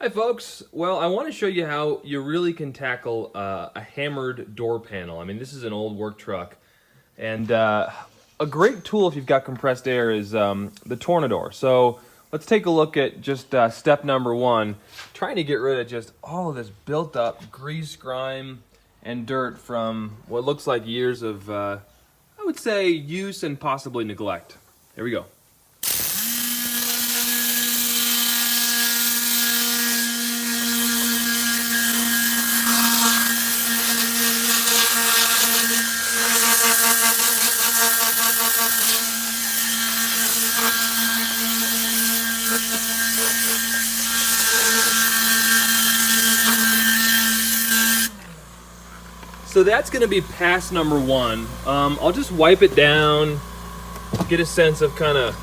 Hi folks, well I want to show you how you really can tackle a hammered door panel. I mean, this is an old work truck, and a great tool if you've got compressed air is the Tornador. So let's take a look at just step number one, trying to get rid of just all of this built up grease, grime, and dirt from what looks like years of, I would say, use and possibly neglect. Here we go. So that's going to be pass number one. I'll just wipe it down, get a sense of kind of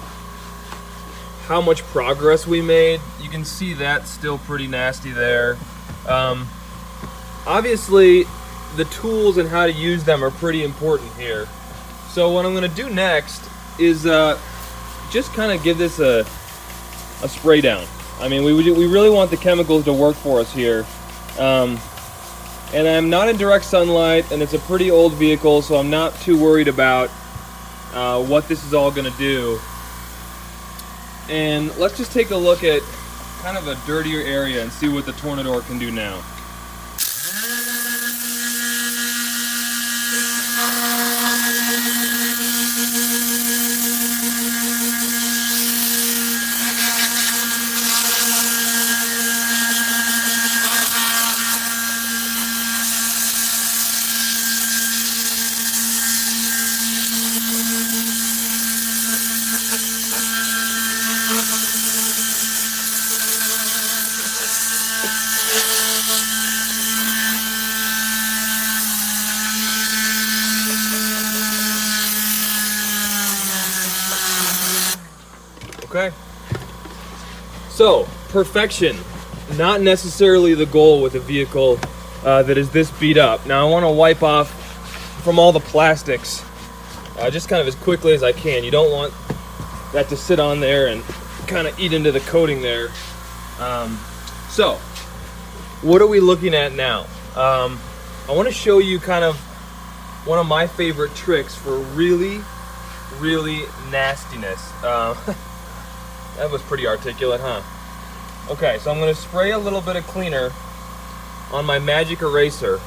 how much progress we made. You can see that's still pretty nasty there. Obviously, the tools and how to use them are pretty important here. So what I'm going to do next is just kind of give this a spray down. I mean, we really want the chemicals to work for us here. And I'm not in direct sunlight, and it's a pretty old vehicle, so I'm not too worried about what this is all going to do. And let's just take a look at kind of a dirtier area and see what the Tornador can do now. Okay, so perfection, not necessarily the goal with a vehicle that is this beat up. Now I want to wipe off from all the plastics just kind of as quickly as I can. You don't want that to sit on there and kind of eat into the coating there. So what are we looking at now? I want to show you kind of one of my favorite tricks for really nastiness. That was pretty articulate, huh? Okay, so I'm going to spray a little bit of cleaner on my magic eraser,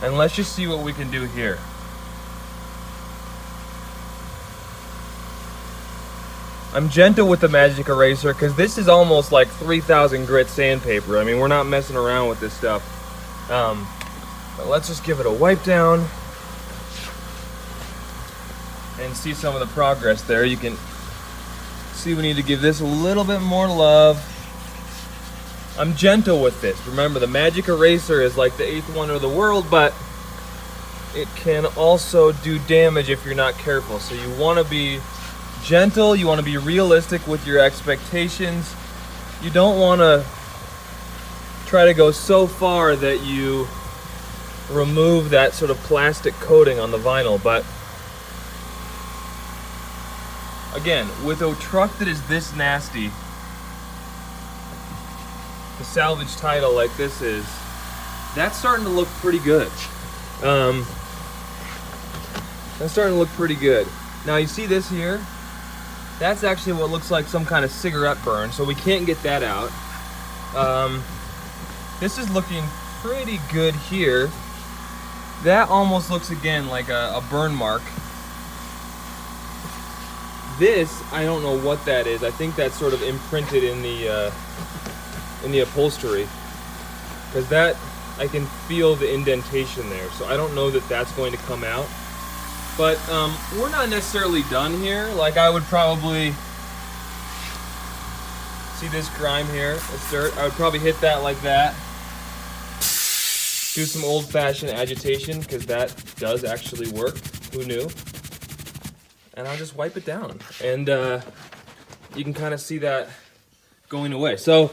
and let's just see what we can do here. I'm gentle with the magic eraser because this is almost like 3,000 grit sandpaper. I mean, we're not messing around with this stuff. But let's just give it a wipe down and see some of the progress there. You can see we need to give this a little bit more love. I'm gentle with this. Remember, the magic eraser is like the 8th wonder of the world, but it can also do damage if you're not careful. So you want to be gentle, you want to be realistic with your expectations. You don't want to try to go so far that you remove that sort of plastic coating on the vinyl, but again, with a truck that is this nasty, the salvage title like this is, that's starting to look pretty good. That's starting to look pretty good. Now you see this here? That's actually what looks like some kind of cigarette burn, so we can't get that out. This is looking pretty good here. That almost looks again like a burn mark. This, I don't know what that is. I think that's sort of imprinted in the upholstery, because that, I can feel the indentation there. So I don't know that that's going to come out. But we're not necessarily done here. Like, I would probably see this grime here, this dirt. I would probably hit that like that. Do some old-fashioned agitation, because that does actually work. Who knew? And I'll just wipe it down, and you can kind of see that going away. So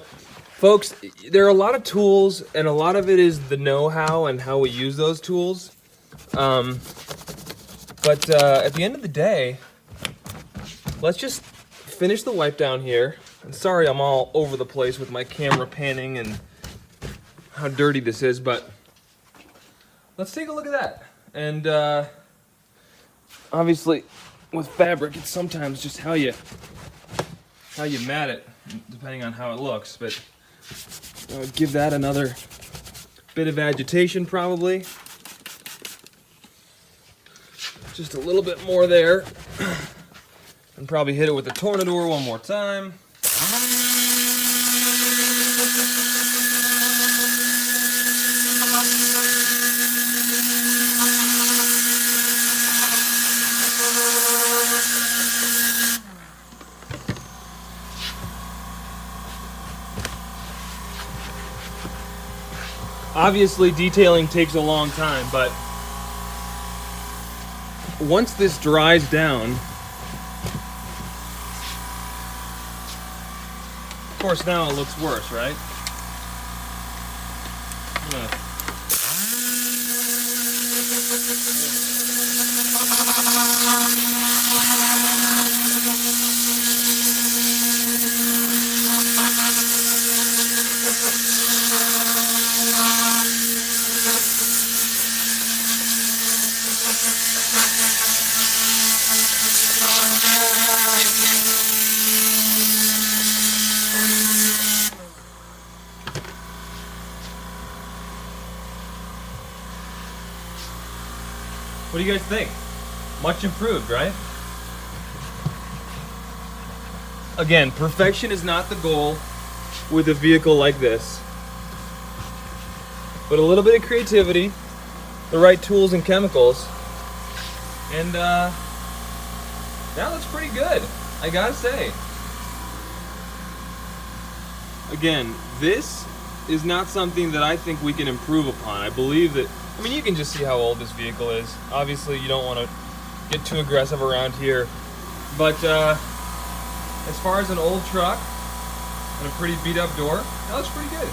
folks, there are a lot of tools, and a lot of it is the know-how and how we use those tools. But at the end of the day, let's just finish the wipe down here. And sorry I'm all over the place with my camera panning and how dirty this is, but let's take a look at that. And obviously with fabric, it's sometimes just how you mat it, depending on how it looks, but give that another bit of agitation probably. Just a little bit more there. And probably hit it with the Tornador one more time. Obviously, detailing takes a long time, but once this dries down, of course now it looks worse, right? What do you guys think? Much improved, right? Again, perfection is not the goal with a vehicle like this. But a little bit of creativity, the right tools and chemicals, and that looks pretty good, I gotta say. Again, this is not something that I think we can improve upon. I believe that, I mean, you can just see how old this vehicle is. Obviously, you don't want to get too aggressive around here. But as far as an old truck and a pretty beat up door, that looks pretty good.